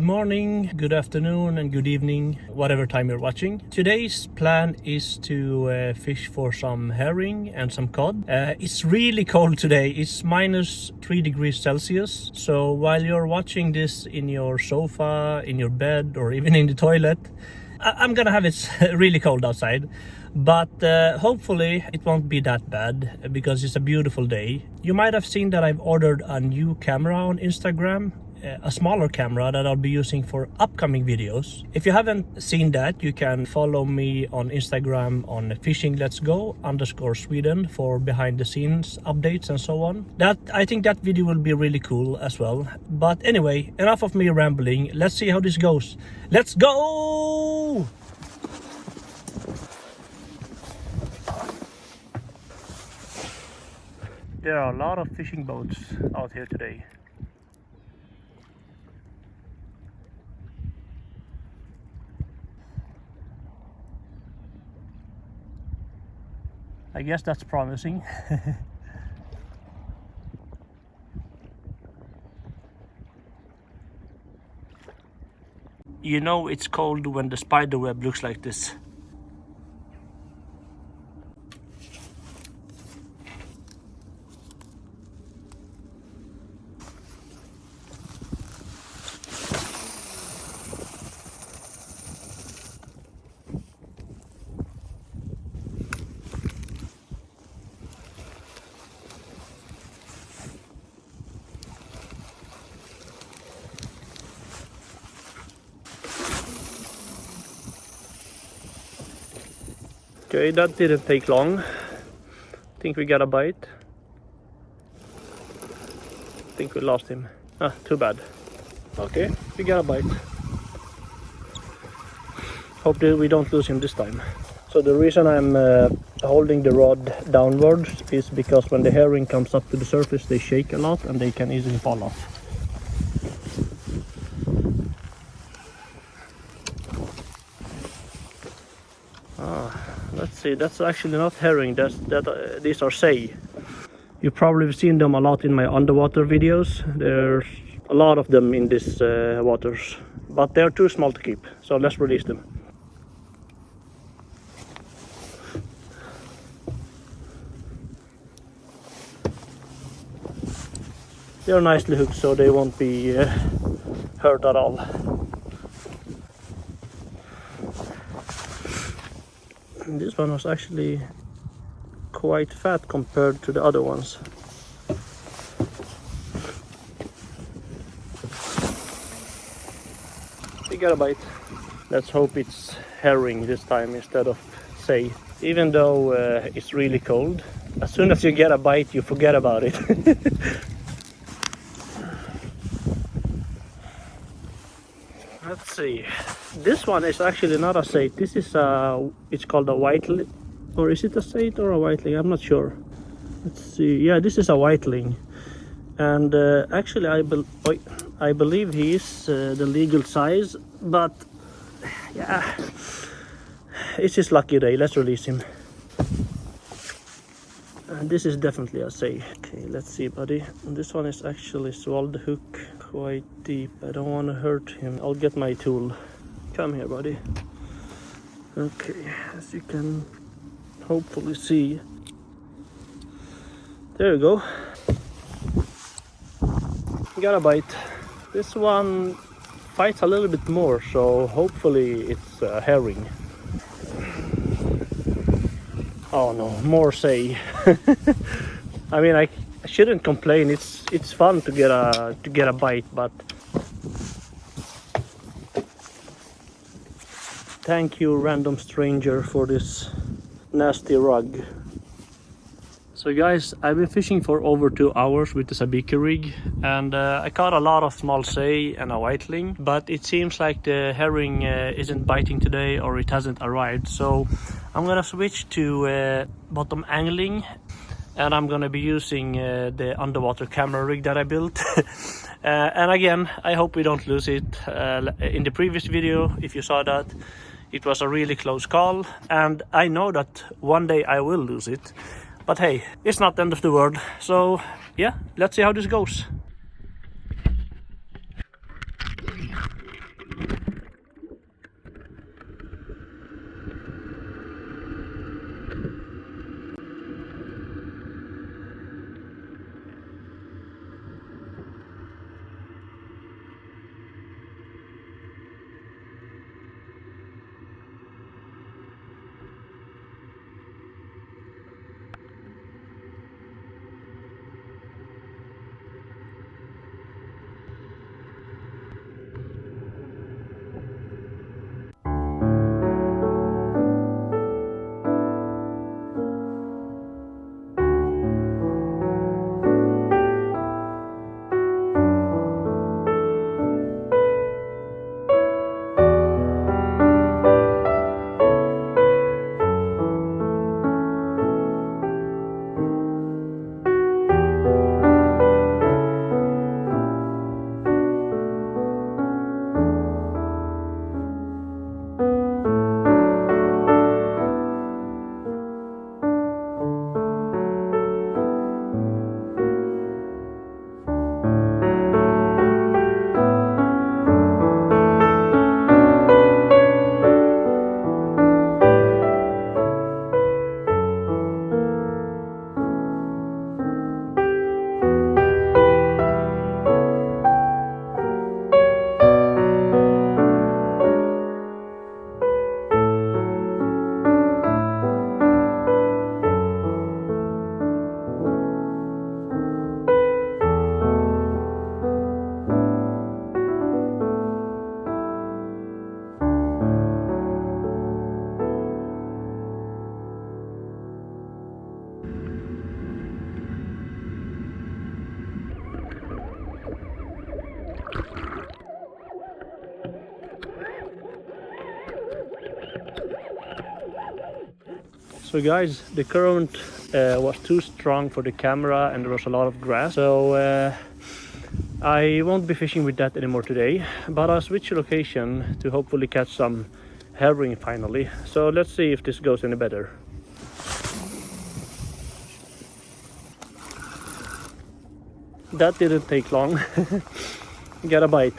morning, good afternoon and good evening, whatever time you're watching. Today's plan is to fish for some herring and some cod. It's really cold today. It's minus 3 degrees Celsius. So while you're watching this in your sofa, in your bed or even in the toilet, I'm gonna have it really cold outside. But hopefully it won't be that bad because it's a beautiful day. You might have seen that I've ordered a new camera on Instagram, a smaller camera that I'll be using for upcoming videos. If you haven't seen that, you can follow me on Instagram on Fishingletsgo_Sweden for behind the scenes updates and so on. I think that video will be really cool as well. But anyway, enough of me rambling. Let's see how this goes. Let's go! There are a lot of fishing boats out here today. I guess that's promising. You know it's cold when the spider web looks like this. Okay, that didn't take long. I think we got a bite. I think we lost him. Ah, too bad. Okay, we got a bite. Hope that we don't lose him this time. So the reason I'm holding the rod downwards is because when the herring comes up to the surface they shake a lot and they can easily fall off. Let's see, that's actually not herring, these are Saith. You've probably seen them a lot in my underwater videos. There's a lot of them in these waters, but they're too small to keep, so let's release them. They're nicely hooked, so they won't be hurt at all. This one was actually quite fat compared to the other ones. We got a bite. Let's hope it's herring this time instead of Saith. Even though it's really cold, as soon as you get a bite you forget about it. Let's see. This one is actually not a Saith. This is it's called a whiteling, or is it a Saith or a whiteling? I'm not sure. Let's see. Yeah, this is a whiteling, and actually I believe he is the legal size. But yeah, it's his lucky day. Let's release him. And this is definitely a Saith. Okay, let's see, buddy. This one is actually swallowed the hook quite deep. I don't want to hurt him. I'll get my tool. Come here, buddy. Okay, as you can hopefully see. There you go. Got a bite. This one fights a little bit more, so hopefully it's a herring. Oh no, more Saith. I mean, I shouldn't complain. It's fun to get a bite, but thank you, random stranger, for this nasty rug. So guys, I've been fishing for over 2 hours with the sabiki rig, and I caught a lot of small Saith and a whiteling, but it seems like the herring isn't biting today, or it hasn't arrived. So I'm gonna switch to bottom angling, and I'm gonna be using the underwater camera rig that I built. And again, I hope we don't lose it. In the previous video, if you saw that, it was a really close call, and I know that one day I will lose it. But hey, it's not the end of the world. So yeah, let's see how this goes. So guys, the current was too strong for the camera and there was a lot of grass. So I won't be fishing with that anymore today, but I'll switch location to hopefully catch some herring finally. So let's see if this goes any better. That didn't take long. Get a bite.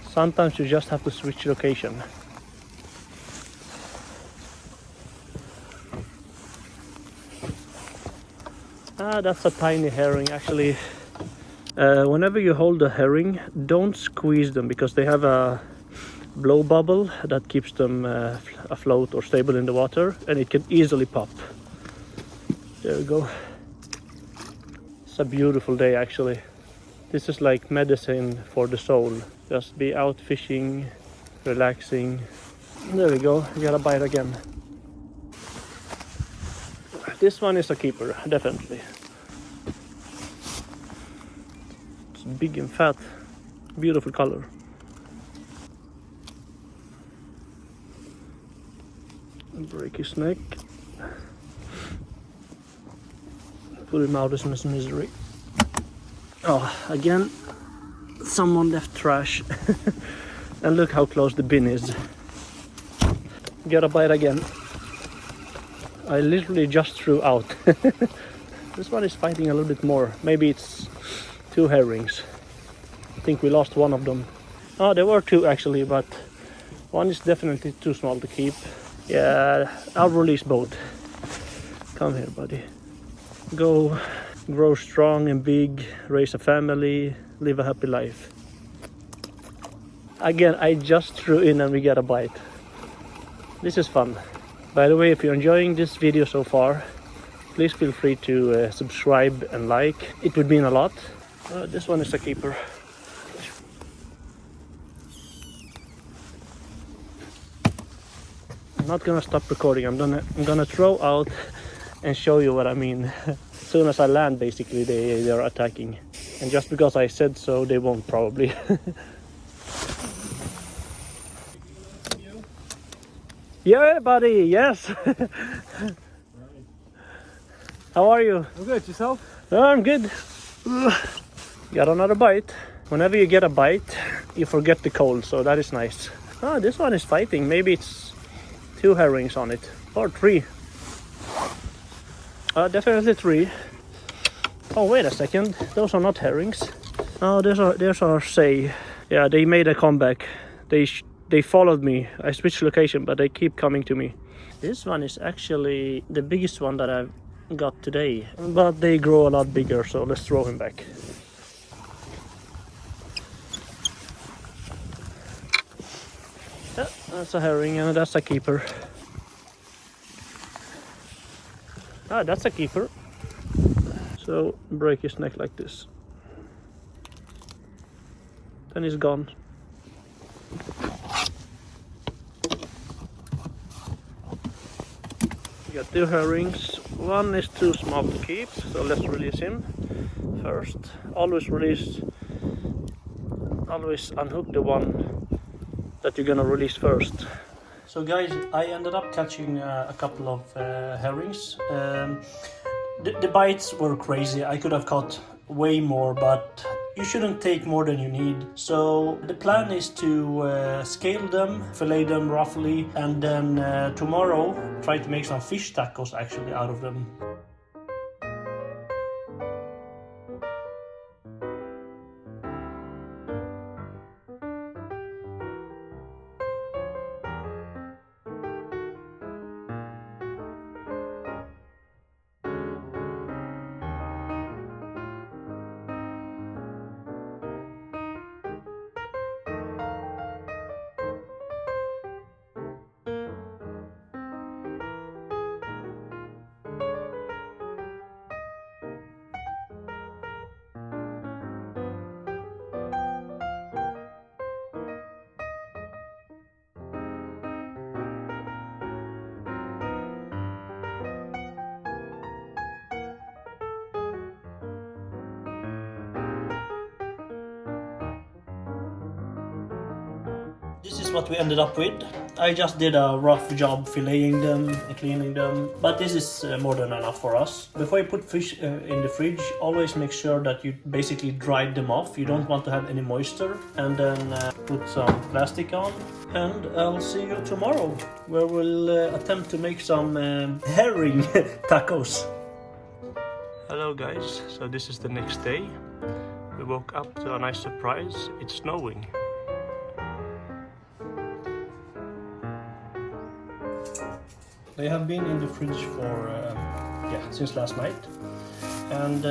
Sometimes you just have to switch location. Ah, that's a tiny herring actually. Whenever you hold a herring, don't squeeze them because they have a blow bubble that keeps them afloat or stable in the water, and it can easily pop. There we go. It's a beautiful day actually. This is like medicine for the soul. Just be out fishing, relaxing. There we go, got a bite again. This one is a keeper, definitely. It's big and fat, beautiful color. Break his neck. Put him out of his misery. Oh, again, someone left trash. And look how close the bin is. Get a bite again. I literally just threw out. This one is fighting a little bit more. Maybe it's 2 herrings. I think we lost one of them. Oh, there were 2 actually, but one is definitely too small to keep. Yeah, I'll release both. Come here, buddy. Go grow strong and big, raise a family, live a happy life. Again, I just threw in and we got a bite. This is fun. By the way, if you're enjoying this video so far, please feel free to subscribe and like. It would mean a lot. This one is a keeper. I'm not gonna stop recording. I'm gonna throw out and show you what I mean. As soon as I land, basically they are attacking, and just because I said so, they won't probably. Yeah, buddy. Yes. How are you? I'm good. Yourself? Oh, I'm good. Got another bite. Whenever you get a bite, you forget the cold, so that is nice. Oh, this one is fighting. Maybe it's 2 herrings on it, or 3. Definitely 3. Oh, wait a second. Those are not herrings. Oh, there's our Saith. Yeah, they made a comeback. They followed me. I switched location, but they keep coming to me. This one is actually the biggest one that I've got today, but they grow a lot bigger, so let's throw him back. Yeah, that's a herring and that's a keeper. Ah, that's a keeper. So break his neck like this. Then he's gone. We got 2 herrings. One is too small to keep, so let's release him first. Always unhook the one that you're gonna release first. So guys, I ended up catching a couple of herrings. The bites were crazy. I could have caught way more, but you shouldn't take more than you need. So the plan is to scale them, fillet them roughly, and then tomorrow try to make some fish tacos actually out of them. This is what we ended up with. I just did a rough job filleting them and cleaning them, but this is more than enough for us. Before you put fish in the fridge, always make sure that you basically dried them off. You don't want to have any moisture. And then put some plastic on. And I'll see you tomorrow, where we'll attempt to make some herring tacos. Hello guys, so this is the next day. We woke up to a nice surprise. It's snowing. They have been in the fridge for since last night, and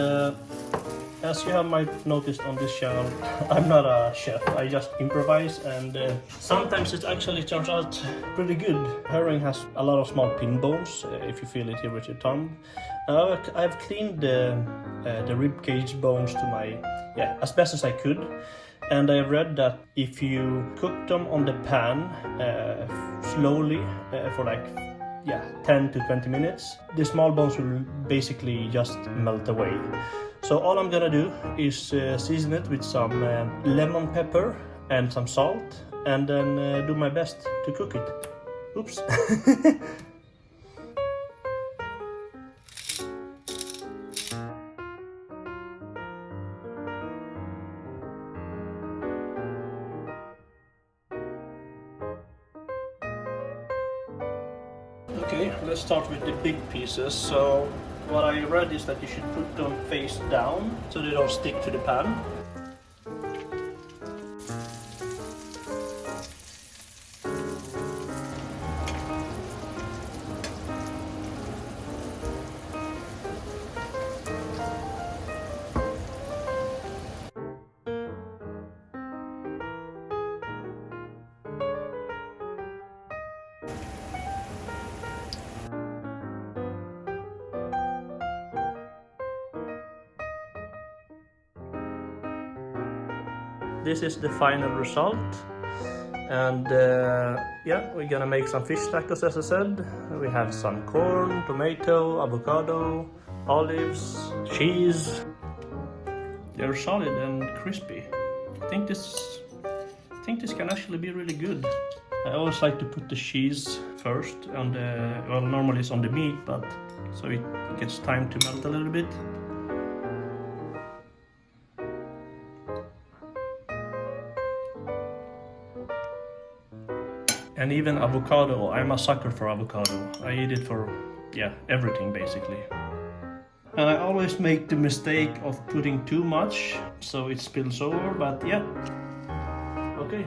as you might noticed on this channel, I'm not a chef. I just improvise, and sometimes it actually turns out pretty good. Herring has a lot of small pin bones, if you feel it here with your tongue. I've cleaned the rib cage bones to my as best as I could. And I read that if you cook them on the pan slowly for like 10 to 20 minutes, the small bones will basically just melt away. So all I'm gonna do is season it with some lemon pepper and some salt, and then do my best to cook it. Oops. Okay, let's start with the big pieces. So what I read is that you should put them face down so they don't stick to the pan. This is the final result, and we're gonna make some fish tacos, as I said. We have some corn, tomato, avocado, olives, cheese. They're solid and crispy. I think this can actually be really good. I always like to put the cheese first on normally it's on the meat, but so it gets time to melt a little bit. And even avocado, I'm a sucker for avocado. I eat it for, everything basically. And I always make the mistake of putting too much, so it spills over, but okay.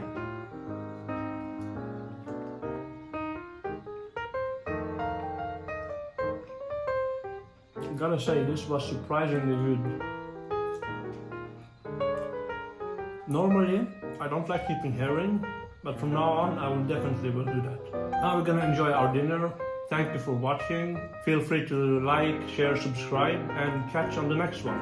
I gotta say, this was surprisingly good. Normally, I don't like eating herring, but from now on, I will definitely do that. Now we're gonna enjoy our dinner. Thank you for watching. Feel free to like, share, subscribe, and catch on the next one.